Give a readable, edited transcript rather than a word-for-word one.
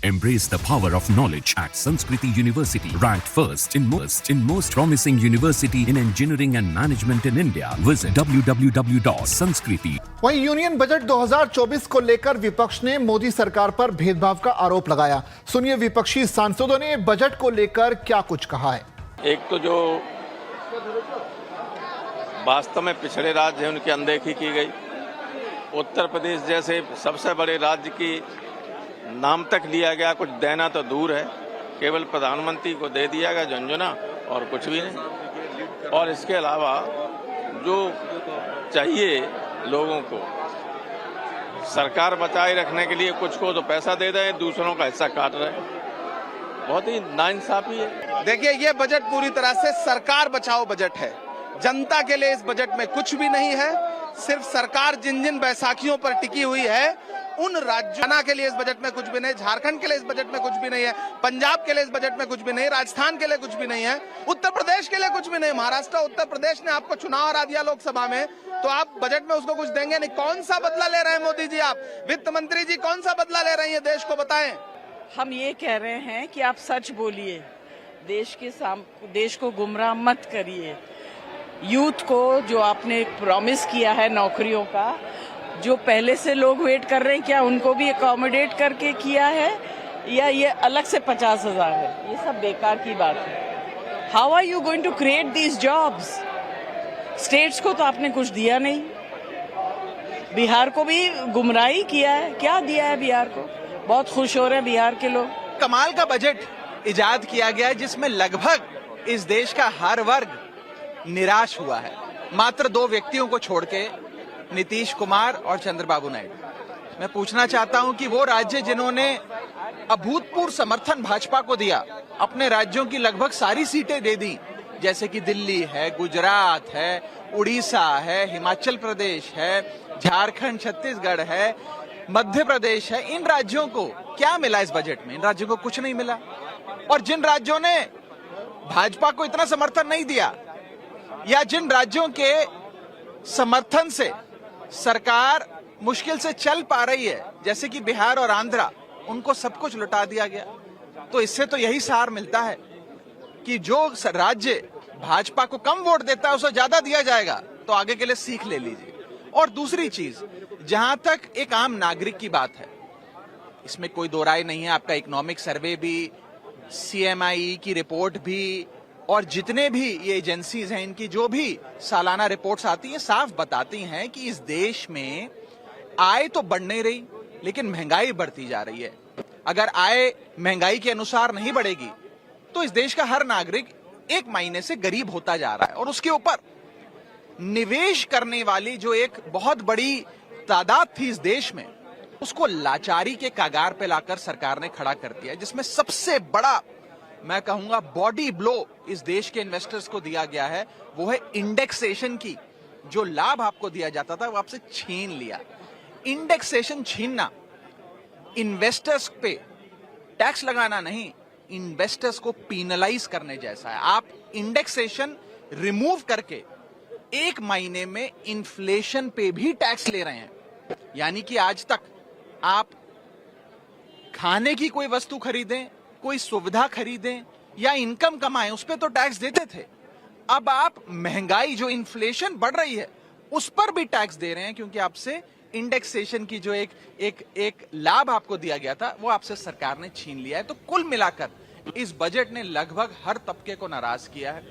Embrace the power of knowledge at Sanskriti University, ranked first in most promising university in engineering and management in India. Visit www.sanskriti. वहीं union budget 2024 को लेकर विपक्ष ने मोदी सरकार पर भेदभाव का आरोप लगाया। सुनिए विपक्षी सांसदों ने बजट को लेकर क्या कुछ कहा है। एक तो जो वास्तव में पिछड़े राज्य हैं उनकी अनदेखी की गई। उत्तर प्रदेश जैसे सबसे बड़े राज्य की नाम तक लिया गया, कुछ देना तो दूर है, केवल प्रधानमंत्री को दे दिया गया झुनझुना और कुछ भी नहीं। और इसके अलावा जो चाहिए लोगों को सरकार बचाए रखने के लिए कुछ को तो पैसा दे रहे हैं, दूसरों का हिस्सा काट रहे हैं। बहुत ही नाइंसाफी है। देखिए, ये बजट पूरी तरह से सरकार बचाओ बजट है। जनता के लिए इस बजट में कुछ भी नहीं है। सिर्फ सरकार जिन जिन बैसाखियों पर टिकी हुई है उन राज्यों के लिए इस बजट में कुछ भी नहीं, झारखंड के लिए इस बजट में कुछ भी नहीं है, पंजाब के लिए इस बजट में कुछ भी नहीं, राजस्थान के लिए कुछ भी नहीं है, उत्तर प्रदेश के लिए कुछ भी नहीं। महाराष्ट्र उत्तर प्रदेश ने आपको चुनाव हरा दिया लोकसभा में, तो आप बजट में उसको कुछ देंगे नहीं। कौन सा बदला ले रहे हैं मोदी जी? आप वित्त मंत्री जी कौन सा बदला ले रहे हैं, देश को बताएं। हम ये कह रहे हैं कि आप सच बोलिए, देश को गुमराह मत करिए। यूथ को जो आपने प्रॉमिस किया है नौकरियों का, जो पहले से लोग वेट कर रहे हैं, क्या उनको भी अकोमोडेट करके किया है या ये अलग से 50,000 है? ये सब बेकार की बात है। How are you going to create these jobs? States को तो आपने कुछ दिया नहीं, बिहार को भी गुमराही किया है। क्या दिया है बिहार को? बहुत खुश हो रहे हैं बिहार के लोग। कमाल का बजट इजाद किया गया है जिसमें लगभग इस देश का हर वर्ग निराश हुआ है, मात्र दो व्यक्तियों को छोड़ के, नीतीश कुमार और चंद्रबाबू नायडू। मैं पूछना चाहता हूं कि वो राज्य जिन्होंने अभूतपूर्व समर्थन भाजपा को दिया, अपने राज्यों की लगभग सारी सीटें दे दी, जैसे कि दिल्ली है, गुजरात है, उड़ीसा है, हिमाचल प्रदेश है, झारखंड, छत्तीसगढ़ है, मध्य प्रदेश है, इन राज्यों को क्या मिला इस बजट में? इन राज्यों को कुछ नहीं मिला। और जिन राज्यों ने भाजपा को इतना समर्थन नहीं दिया या जिन राज्यों के समर्थन से सरकार मुश्किल से चल पा रही है, जैसे कि बिहार और आंध्रा, उनको सब कुछ लुटा दिया गया। तो इससे तो यही सार मिलता है कि जो राज्य भाजपा को कम वोट देता है उसे ज्यादा दिया जाएगा। तो आगे के लिए सीख ले लीजिए। और दूसरी चीज, जहां तक एक आम नागरिक की बात है, इसमें कोई दो राय नहीं है। आपका इकोनॉमिक सर्वे भी, CMI की रिपोर्ट भी, और जितने भी ये एजेंसीज हैं, इनकी जो भी सालाना रिपोर्ट्स आती हैं, साफ बताती हैं कि इस देश में आय तो बढ़ नहीं रही, लेकिन महंगाई बढ़ती जा रही है। अगर आय महंगाई के अनुसार नहीं बढ़ेगी तो इस देश का हर नागरिक एक महीने से गरीब होता जा रहा है। और उसके ऊपर निवेश करने वाली जो एक बहुत बड़ी तादाद थी इस देश में, उसको लाचारी के कगार पे लाकर सरकार ने खड़ा कर दिया, जिसमें सबसे बड़ा, मैं कहूंगा, बॉडी ब्लो इस देश के इन्वेस्टर्स को दिया गया है, वो है इंडेक्सेशन की। जो लाभ आपको दिया जाता था वो आपसे छीन लिया। इंडेक्सेशन छीनना इन्वेस्टर्स पे टैक्स लगाना नहीं, इन्वेस्टर्स को पीनलाइज करने जैसा है। आप इंडेक्सेशन रिमूव करके एक महीने में इन्फ्लेशन पे भी टैक्स ले रहे हैं। यानी कि आज तक आप खाने की कोई वस्तु खरीदें, कोई सुविधा खरीदें या इनकम कमाएं, उस पर तो टैक्स देते थे। अब आप महंगाई, जो इन्फ्लेशन बढ़ रही है, उस पर भी टैक्स दे रहे हैं, क्योंकि आपसे इंडेक्सेशन की जो एक लाभ आपको दिया गया था वो आपसे सरकार ने छीन लिया है। तो कुल मिलाकर इस बजट ने लगभग हर तबके को नाराज किया है।